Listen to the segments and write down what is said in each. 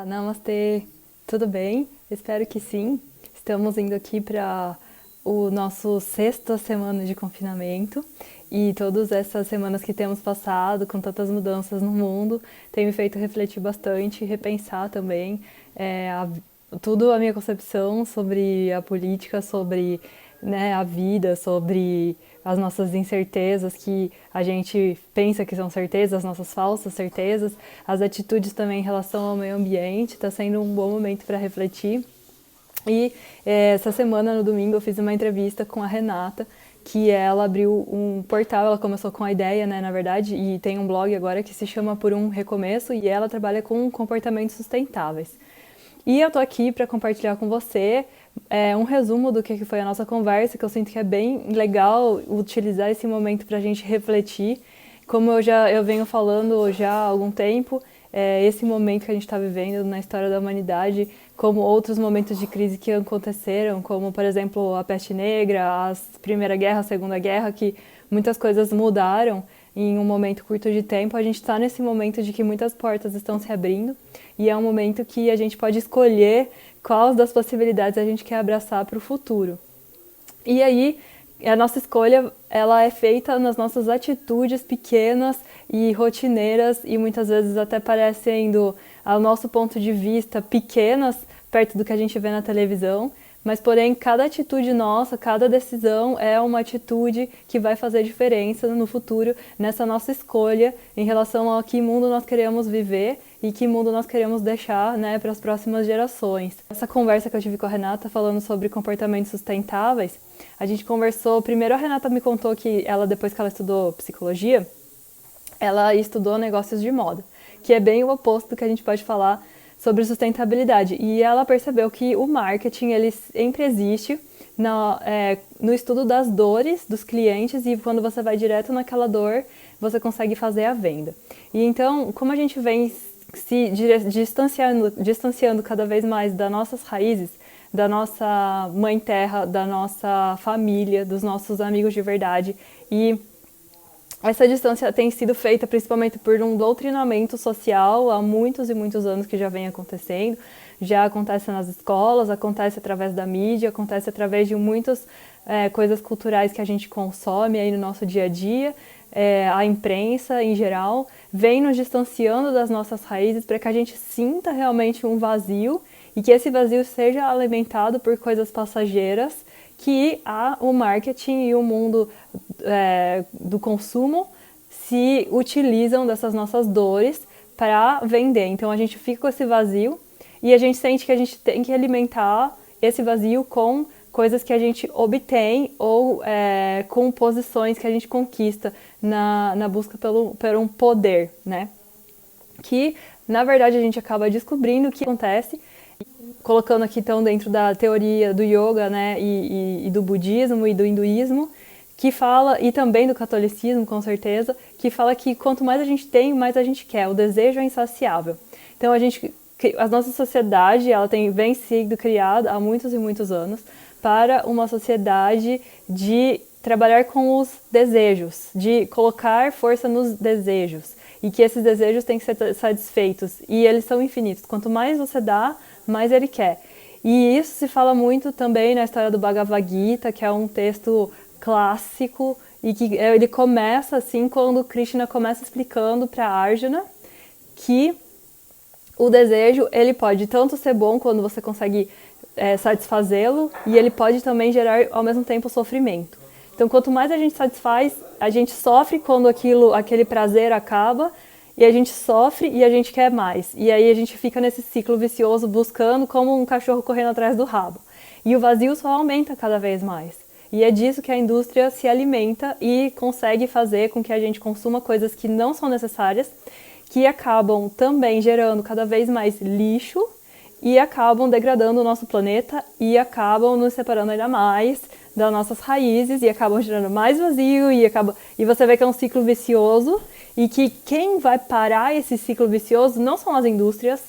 Olá, namastê, tudo bem? Espero que sim. Estamos indo aqui para o nosso sexta semana de confinamento e todas essas semanas que temos passado com tantas mudanças no mundo tem me feito refletir bastante, repensar também tudo a minha concepção sobre a política, sobre a vida, sobre as nossas incertezas que a gente pensa que são certezas, as nossas falsas certezas, as atitudes também em relação ao meio ambiente. Está sendo um bom momento para refletir. E essa semana, no domingo, eu fiz uma entrevista com a Renata, que ela abriu um portal, ela começou com a ideia, né, na verdade, e tem um blog agora que se chama Por um Recomeço, e ela trabalha com comportamentos sustentáveis. E eu tô aqui para compartilhar com você um resumo do que foi a nossa conversa, que eu sinto que é bem legal utilizar esse momento para a gente refletir. Como eu venho falando já há algum tempo, esse momento que a gente está vivendo na história da humanidade, como outros momentos de crise que aconteceram, como, por exemplo, a peste negra, a Primeira Guerra, a Segunda Guerra, que muitas coisas mudaram em um momento curto de tempo. A gente está nesse momento de que muitas portas estão se abrindo e é um momento que a gente pode escolher quais das possibilidades a gente quer abraçar para o futuro. E aí, a nossa escolha, ela é feita nas nossas atitudes pequenas e rotineiras e muitas vezes até parecendo, ao nosso ponto de vista, pequenas perto do que a gente vê na televisão, mas porém cada atitude nossa, cada decisão é uma atitude que vai fazer diferença no futuro, nessa nossa escolha em relação a que mundo nós queremos viver e que mundo nós queremos deixar, né, para as próximas gerações. Essa conversa que eu tive com a Renata falando sobre comportamentos sustentáveis, a gente conversou, primeiro a Renata me contou que ela, depois que ela estudou psicologia, ela estudou negócios de moda, que é bem o oposto do que a gente pode falar sobre sustentabilidade. E ela percebeu que o marketing, ele sempre existe no estudo das dores dos clientes, e quando você vai direto naquela dor, você consegue fazer a venda. E então, como a gente vem se distanciando cada vez mais das nossas raízes, da nossa mãe terra, da nossa família, dos nossos amigos de verdade, e essa distância tem sido feita principalmente por um doutrinamento social há muitos e muitos anos que já vem acontecendo. Já acontece nas escolas, acontece através da mídia, acontece através de muitas coisas culturais que a gente consome aí no nosso dia a dia. A imprensa, em geral, vem nos distanciando das nossas raízes para que a gente sinta realmente um vazio e que esse vazio seja alimentado por coisas passageiras que o marketing e o mundo do consumo se utilizam dessas nossas dores para vender. Então a gente fica com esse vazio e a gente sente que a gente tem que alimentar esse vazio com coisas que a gente obtém ou com posições que a gente conquista na busca por um poder, né? Que, na verdade, a gente acaba descobrindo o que acontece, colocando aqui então dentro da teoria do yoga, né, e do budismo e do hinduísmo, que fala, e também do catolicismo, com certeza, que fala que quanto mais a gente tem, mais a gente quer, o desejo é insaciável. Então a nossa sociedade, ela vem sido criada há muitos e muitos anos para uma sociedade de trabalhar com os desejos, de colocar força nos desejos, e que esses desejos têm que ser satisfeitos, e eles são infinitos. Quanto mais você dá, mais ele quer. E isso se fala muito também na história do Bhagavad Gita, que é um texto clássico, e que ele começa assim, quando Krishna começa explicando para Arjuna que o desejo, ele pode tanto ser bom quando você consegue satisfazê-lo, e ele pode também gerar ao mesmo tempo sofrimento. Então, quanto mais a gente satisfaz, a gente sofre quando aquele prazer acaba, e a gente sofre e a gente quer mais. E aí a gente fica nesse ciclo vicioso buscando como um cachorro correndo atrás do rabo. E o vazio só aumenta cada vez mais. E é disso que a indústria se alimenta e consegue fazer com que a gente consuma coisas que não são necessárias, que acabam também gerando cada vez mais lixo e acabam degradando o nosso planeta e acabam nos separando ainda mais das nossas raízes e acabam gerando mais vazio e você vê que é um ciclo vicioso, e que quem vai parar esse ciclo vicioso não são as indústrias,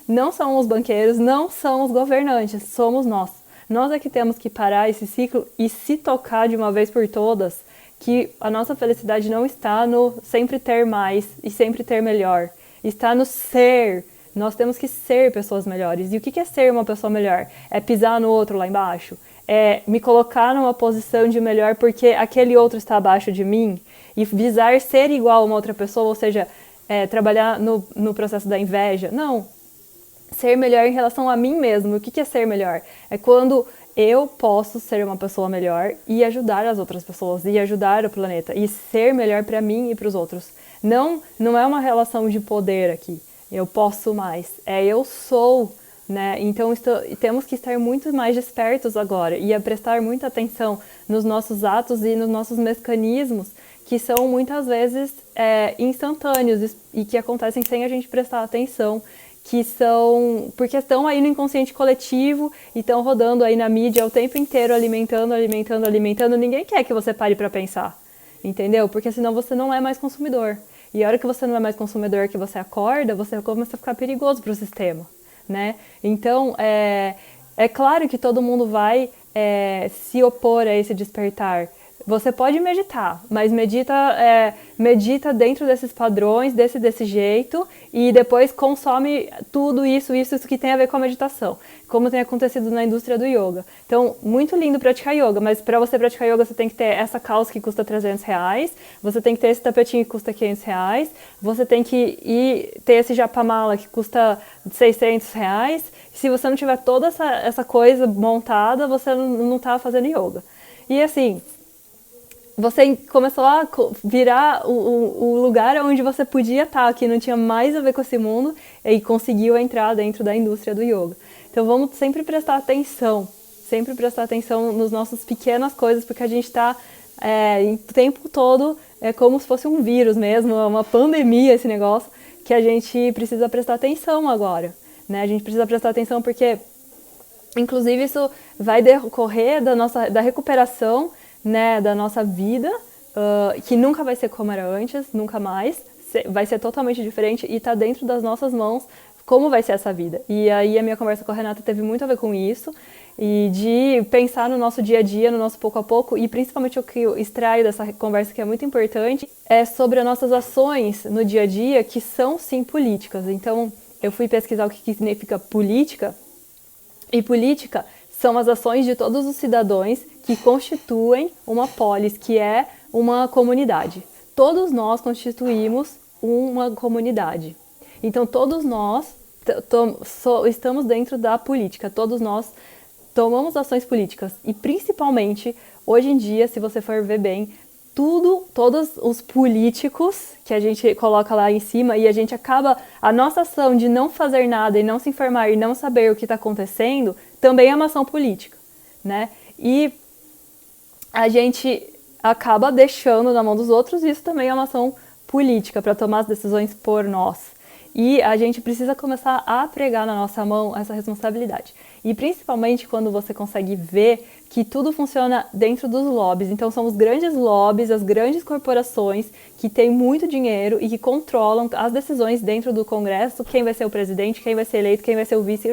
não são os banqueiros, não são os governantes, somos nós. Nós é que temos que parar esse ciclo e se tocar de uma vez por todas que a nossa felicidade não está no sempre ter mais e sempre ter melhor, está no ser, Nós temos que ser pessoas melhores. E o que é ser uma pessoa melhor? É pisar no outro lá embaixo? É me colocar numa posição de melhor porque aquele outro está abaixo de mim? E visar ser igual a uma outra pessoa, ou seja, trabalhar no processo da inveja? Não. Ser melhor em relação a mim mesmo. O que é ser melhor? É quando eu posso ser uma pessoa melhor e ajudar as outras pessoas, e ajudar o planeta, e ser melhor para mim e para os outros. Não é uma relação de poder aqui. Eu posso mais. Eu sou, né? Então temos que estar muito mais despertos agora e a prestar muita atenção nos nossos atos e nos nossos mecanismos que são muitas vezes instantâneos e que acontecem sem a gente prestar atenção, que são porque estão aí no inconsciente coletivo e estão rodando aí na mídia o tempo inteiro, alimentando. Ninguém quer que você pare para pensar, entendeu? Porque senão você não é mais consumidor. E a hora que você não é mais consumidor, que você acorda, você começa a ficar perigoso para o sistema, né? Então, é claro que todo mundo vai se opor a esse despertar. Você pode meditar, mas medita dentro desses padrões, desse jeito, e depois consome tudo isso que tem a ver com a meditação, como tem acontecido na indústria do yoga. Então, muito lindo praticar yoga, mas para você praticar yoga, você tem que ter essa calça que custa R$300, você tem que ter esse tapetinho que custa R$500, você tem que ter esse japamala que custa R$600. Se você não tiver toda essa coisa montada, você não tá fazendo yoga. E assim, você começou a virar o lugar onde você podia estar, que não tinha mais a ver com esse mundo, e conseguiu entrar dentro da indústria do yoga. Então vamos sempre prestar atenção nas nossas pequenas coisas, porque a gente está o tempo todo como se fosse um vírus mesmo, uma pandemia esse negócio, que a gente precisa prestar atenção agora, né? A gente precisa prestar atenção porque, inclusive, isso vai decorrer da recuperação, né, da nossa vida, que nunca vai ser como era antes, nunca mais, vai ser totalmente diferente e está dentro das nossas mãos como vai ser essa vida. E aí a minha conversa com a Renata teve muito a ver com isso, e de pensar no nosso dia a dia, no nosso pouco a pouco, e principalmente o que eu extraio dessa conversa que é muito importante, é sobre as nossas ações no dia a dia, que são sim políticas. Então eu fui pesquisar o que significa política, e política são as ações de todos os cidadãos que constituem uma polis, que é uma comunidade. Todos nós constituímos uma comunidade. Então, todos nós estamos dentro da política, todos nós tomamos ações políticas. E, principalmente, hoje em dia, se você for ver bem, todos os políticos que a gente coloca lá em cima, e a gente acaba, a nossa ação de não fazer nada e não se informar e não saber o que está acontecendo, também é uma ação política, né? E a gente acaba deixando na mão dos outros, e isso também é uma ação política para tomar as decisões por nós. E a gente precisa começar a pregar na nossa mão essa responsabilidade. E principalmente quando você consegue ver que tudo funciona dentro dos lobbies. Então são os grandes lobbies, as grandes corporações que têm muito dinheiro e que controlam as decisões dentro do Congresso, quem vai ser o presidente, quem vai ser eleito, quem vai ser o vice,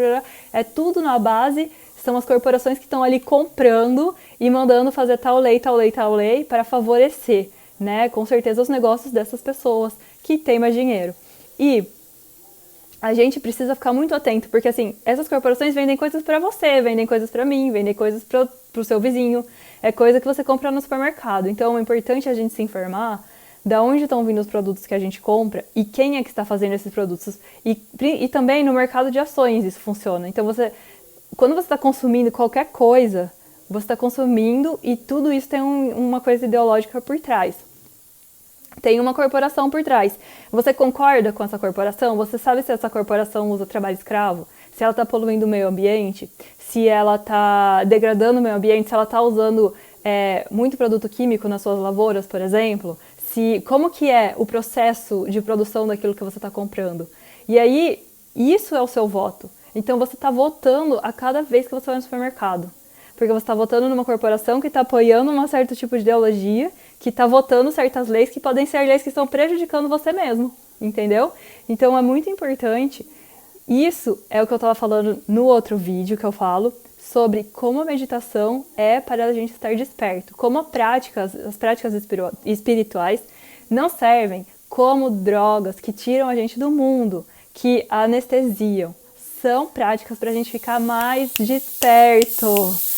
é tudo na base. São as corporações que estão ali comprando e mandando fazer tal lei para favorecer, né, com certeza, os negócios dessas pessoas que têm mais dinheiro. E a gente precisa ficar muito atento, porque assim, essas corporações vendem coisas para você, vendem coisas para mim, vendem coisas para o seu vizinho, é coisa que você compra no supermercado. Então é importante a gente se informar de onde estão vindo os produtos que a gente compra e quem é que está fazendo esses produtos. E também no mercado de ações isso funciona. Então quando você está consumindo qualquer coisa, você está consumindo, e tudo isso tem uma coisa ideológica por trás. Tem uma corporação por trás. Você concorda com essa corporação? Você sabe se essa corporação usa trabalho escravo? Se ela está poluindo o meio ambiente? Se ela está degradando o meio ambiente? Se ela está usando muito produto químico nas suas lavouras, por exemplo? Como que é o processo de produção daquilo que você está comprando? E aí, isso é o seu voto. Então você está votando a cada vez que você vai no supermercado. Porque você está votando numa corporação que está apoiando um certo tipo de ideologia, que está votando certas leis que podem ser leis que estão prejudicando você mesmo, entendeu? Então é muito importante. Isso é o que eu estava falando no outro vídeo que eu falo sobre como a meditação é para a gente estar desperto, como as práticas espirituais não servem como drogas que tiram a gente do mundo, que anestesiam. São práticas para a gente ficar mais desperto,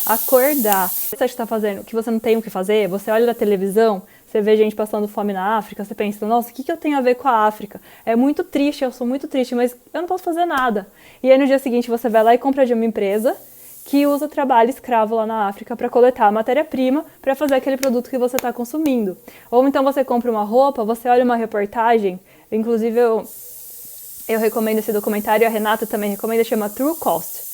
acordar. O que você está fazendo? Que você não tem o que fazer? Você olha na televisão, você vê gente passando fome na África, você pensa, nossa, o que eu tenho a ver com a África? É muito triste, eu sou muito triste, mas eu não posso fazer nada. E aí no dia seguinte você vai lá e compra de uma empresa que usa trabalho escravo lá na África para coletar a matéria-prima para fazer aquele produto que você está consumindo. Ou então você compra uma roupa, você olha uma reportagem, inclusive eu recomendo esse documentário, a Renata também recomenda, chama True Cost.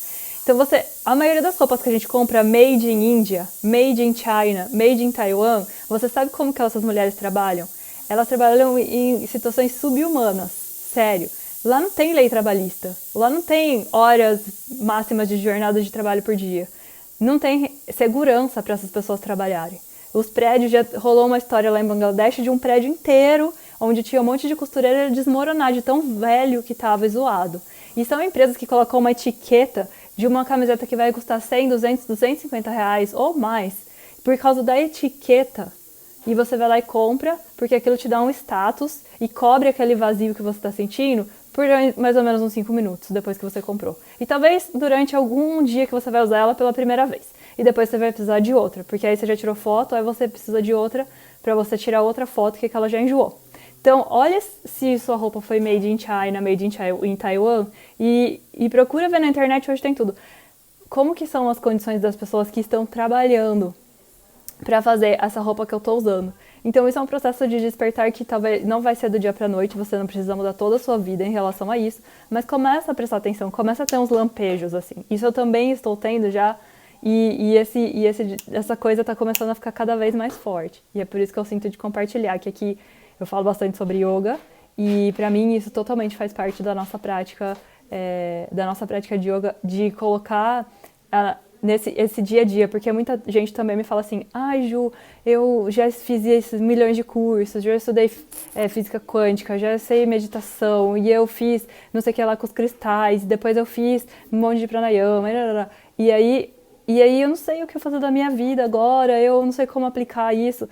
Então a maioria das roupas que a gente compra made in India, made in China, made in Taiwan, você sabe como que essas mulheres trabalham? Elas trabalham em situações subhumanas, sério. Lá não tem lei trabalhista, lá não tem horas máximas de jornada de trabalho por dia. Não tem segurança para essas pessoas trabalharem. Os prédios, já rolou uma história lá em Bangladesh de um prédio inteiro, onde tinha um monte de costureira desmoronar, de tão velho que estava e zoado. E são empresas que colocam uma etiqueta de uma camiseta que vai custar 100, 200, 250 reais ou mais, por causa da etiqueta. E você vai lá e compra, porque aquilo te dá um status e cobre aquele vazio que você está sentindo por mais ou menos uns 5 minutos depois que você comprou. E talvez durante algum dia que você vai usar ela pela primeira vez. E depois você vai precisar de outra, porque aí você já tirou foto, aí você precisa de outra para você tirar outra foto que ela já enjoou. Então, olha se sua roupa foi made in China, made in Taiwan, e procura ver na internet, hoje tem tudo. Como que são as condições das pessoas que estão trabalhando para fazer essa roupa que eu estou usando. Então, isso é um processo de despertar que talvez não vai ser do dia para a noite, você não precisa mudar toda a sua vida em relação a isso, mas começa a prestar atenção, começa a ter uns lampejos, assim. Isso eu também estou tendo já, essa coisa está começando a ficar cada vez mais forte. E é por isso que eu sinto de compartilhar, que aqui eu falo bastante sobre yoga, e para mim isso totalmente faz parte da nossa prática de yoga, de colocar esse dia a dia, porque muita gente também me fala assim, ai Ju, eu já fiz esses milhões de cursos, já estudei física quântica, já sei meditação, e eu fiz não sei o que lá com os cristais, depois eu fiz um monte de pranayama, e aí eu não sei o que fazer da minha vida agora, eu não sei como aplicar isso.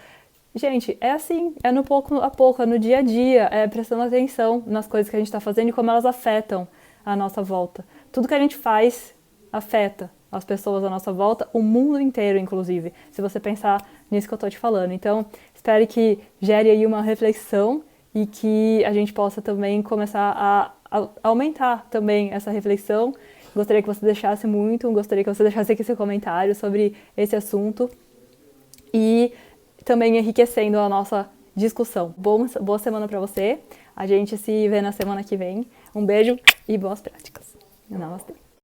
Gente, é assim, é no pouco a pouco, é no dia a dia, é prestando atenção nas coisas que a gente está fazendo e como elas afetam a nossa volta. Tudo que a gente faz afeta as pessoas à nossa volta, o mundo inteiro, inclusive, se você pensar nisso que eu estou te falando. Então, espero que gere aí uma reflexão e que a gente possa também começar a aumentar também essa reflexão. Gostaria que você deixasse aqui seu comentário sobre esse assunto e também enriquecendo a nossa discussão. Boa semana para você. A gente se vê na semana que vem. Um beijo e boas práticas. Namastê.